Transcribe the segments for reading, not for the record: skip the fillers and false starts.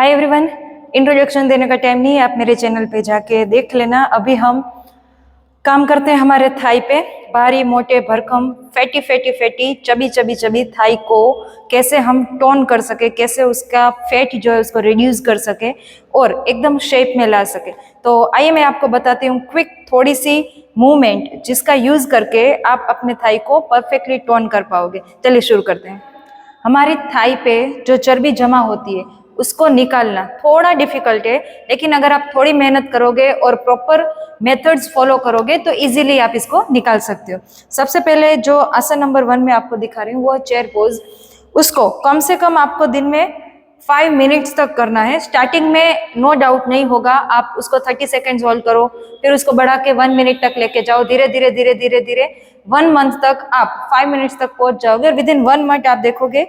Hi everyone, introduction देने का time नहीं है, आप मेरे चैनल पे जाके देख लेना। अभी हम काम करते हैं हमारे थाई पे। भारी मोटे भरकम fatty fatty fatty chubby chubby chubby thigh को कैसे हम टोन कर सके, कैसे उसका फैट जो है उसको रिड्यूस कर सके और एकदम शेप में ला सके। तो आइए मैं आपको बताती हूँ क्विक थोड़ी सी मूवमेंट जिसका यूज करके आप अपने थाई को परफेक्टली टोन कर पाओगे। चलिए शुरू करते हैं। हमारी थाई पे जो चर्बी जमा होती है उसको निकालना थोड़ा डिफिकल्ट है, लेकिन अगर आप थोड़ी मेहनत करोगे और प्रॉपर मेथड्स फॉलो करोगे तो इजीली आप इसको निकाल सकते हो। सबसे पहले जो आसन नंबर 1 में आपको दिखा रही हूँ वो चेयर पोज। उसको कम से कम आपको दिन में 5 मिनट्स तक करना है। स्टार्टिंग में नो डाउट नहीं होगा, आप उसको 30 सेकेंड्स होल्ड करो, फिर उसको बढ़ा के 1 मिनट तक लेके जाओ। धीरे धीरे धीरे धीरे धीरे 1 मंथ तक आप 5 मिनट्स तक पहुंच जाओगे और विद इन 1 मंथ आप देखोगे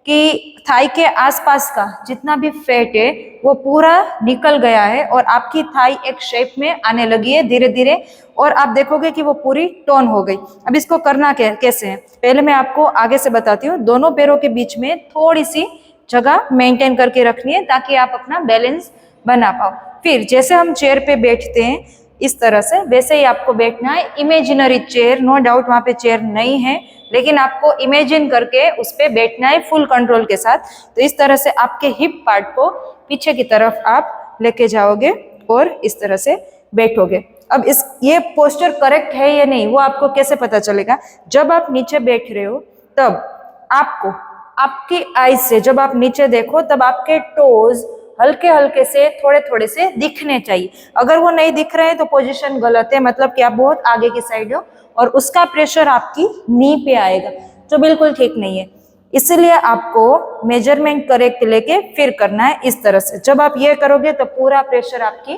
कि थाई के आसपास का जितना भी फैट है वो पूरा निकल गया है और आपकी थाई एक शेप में आने लगी है धीरे धीरे, और आप देखोगे कि वो पूरी टोन हो गई। अब इसको करना कैसे है, पहले मैं आपको आगे से बताती हूँ। दोनों पैरों के बीच में थोड़ी सी जगह मेंटेन करके रखनी है ताकि आप अपना बैलेंस बना पाओ। फिर जैसे हम चेयर पे बैठते हैं इस तरह से, वैसे ही आपको बैठना है। इमेजिनरी चेयर, नो डाउट वहां पे चेयर नहीं है, लेकिन आपको इमेजिन करके उस पर बैठना है फुल कंट्रोल के साथ। तो इस तरह से आपके हिप पार्ट को पीछे की तरफ आप लेके जाओगे और इस तरह से बैठोगे। अब ये पोस्चर करेक्ट है या नहीं वो आपको कैसे पता चलेगा? जब आप नीचे बैठ रहे हो तब आपको आपकी आईज से जब आप नीचे देखो तब आपके टोज हल्के हल्के से थोड़े थोड़े से दिखने चाहिए। अगर वो नहीं दिख रहे हैं तो पोजीशन गलत है, मतलब कि आप बहुत आगे की साइड हो और उसका प्रेशर आपकी नी पे आएगा जो बिल्कुल ठीक नहीं है। इसलिए आपको मेजरमेंट करेक्ट लेके फिर करना है इस तरह से। जब आप ये करोगे तो पूरा प्रेशर आपकी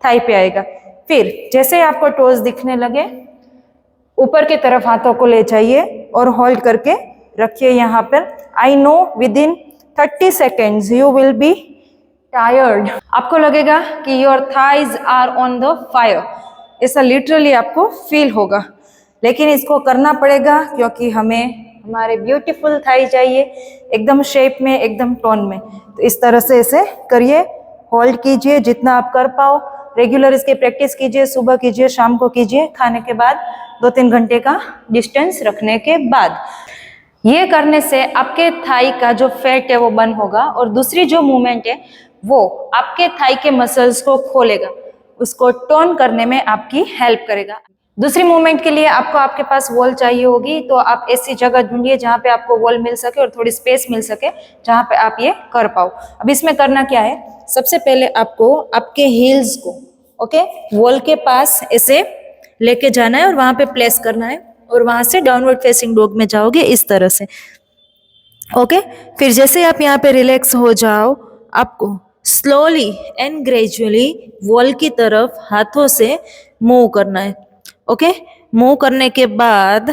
थाई पे आएगा। फिर जैसे आपको टोज दिखने लगे ऊपर की तरफ हाथों को ले जाइए और होल्ड करके रखिए यहाँ पर। I know within 30 seconds you will be tired. आपको लगेगा कि your thighs are on the fire, ऐसा लिटरली आपको फील होगा, लेकिन इसको करना पड़ेगा क्योंकि हमें हमारे ब्यूटीफुल थाई चाहिए एकदम शेप में, एकदम टोन में। तो इस तरह से इसे करिए, होल्ड कीजिए जितना आप कर पाओ। रेगुलर इसकी प्रैक्टिस कीजिए, सुबह कीजिए, शाम को कीजिए, खाने के बाद 2-3 घंटे का डिस्टेंस रखने के बाद। ये करने से आपके थाई का जो फैट है वो बर्न होगा और दूसरी जो मूवमेंट है वो आपके थाई के मसल्स को खोलेगा, उसको टोन करने में आपकी हेल्प करेगा। दूसरी मूवमेंट के लिए आपको आपके पास वॉल चाहिए होगी, तो आप ऐसी जगह ढूंढिए जहाँ पे आपको वॉल मिल सके और थोड़ी स्पेस मिल सके जहाँ पे आप ये कर पाओ। अब इसमें करना क्या है, सबसे पहले आपको आपके हील्स को वॉल के पास ऐसे लेके जाना है और वहां पे प्लेस करना है और वहां से डाउनवर्ड फेसिंग डॉग में जाओगे इस तरह से। फिर जैसे आप यहाँ पे रिलैक्स हो जाओ, आपको स्लोली एंड ग्रेजुअली वॉल की तरफ हाथों से मूव करना है। मूव करने के बाद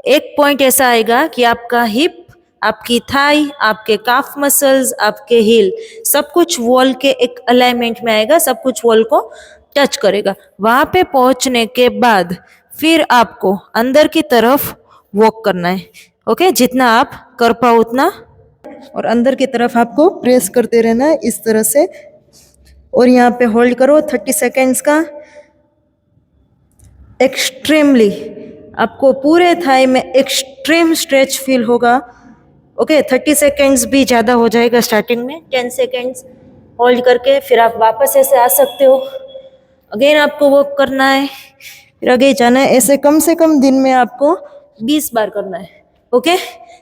एक पॉइंट ऐसा आएगा कि आपका हिप, आपकी थाई, आपके काफ मसल्स, आपके हील सब कुछ वॉल के एक अलाइनमेंट में आएगा, सब कुछ वॉल को टच करेगा। वहां पे पहुंचने के बाद फिर आपको अंदर की तरफ वॉक करना है। जितना आप कर पाओ उतना, और अंदर की तरफ आपको प्रेस करते रहना है इस तरह से, और यहाँ पे होल्ड करो 30 सेकेंड्स का। एक्सट्रीमली आपको पूरे थाई में एक्सट्रीम स्ट्रेच फील होगा। 30 सेकेंड्स भी ज़्यादा हो जाएगा स्टार्टिंग में। 10 सेकेंड्स होल्ड करके फिर आप वापस ऐसे आ सकते हो। अगेन आपको वॉक करना है, फिर आगे जाना है। ऐसे कम से कम दिन में आपको 20 बार करना है।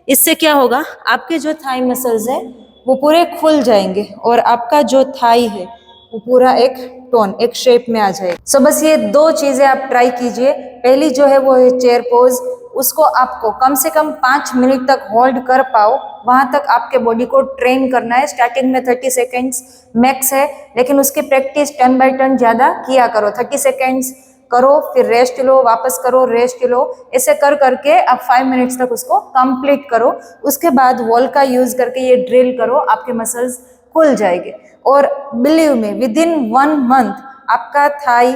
इससे क्या होगा, आपके जो थाई मसल्स है वो पूरे खुल जाएंगे और आपका जो थाई है वो पूरा एक टोन, एक शेप में आ जाएगा। सो बस ये 2 चीजें आप ट्राई कीजिए। पहली जो है वो है चेयर पोज, उसको आपको कम से कम 5 मिनट तक होल्ड कर पाओ, वहां तक आपके बॉडी को ट्रेन करना है। स्टार्टिंग में 30 सेकेंड्स मैक्स है, लेकिन उसकी प्रैक्टिस 10 बाई 10 ज्यादा किया करो। 30 सेकेंड्स करो, फिर रेस्ट लो, वापस करो, रेस्ट लो, ऐसे कर करके आप 5 मिनट्स तक उसको कंप्लीट करो। उसके बाद वॉल का यूज करके ये ड्रिल करो, आपके मसल्स खुल जाएंगे और बिलीव में विद इन 1 मंथ आपका थाई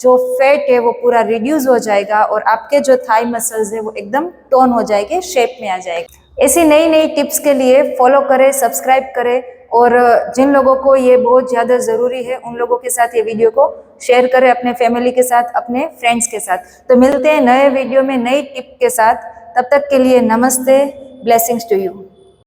जो फैट है वो पूरा रिड्यूस हो जाएगा और आपके जो थाई मसल्स है वो एकदम टोन हो जाएंगे, शेप में आ जाएगा। ऐसी नई नई टिप्स के लिए फॉलो करें, सब्सक्राइब करें और जिन लोगों को ये बहुत ज़्यादा ज़रूरी है उन लोगों के साथ ये वीडियो को शेयर करें, अपने फैमिली के साथ, अपने फ्रेंड्स के साथ। तो मिलते हैं नए वीडियो में नई टिप के साथ। तब तक के लिए नमस्ते, ब्लेसिंग्स टू यू।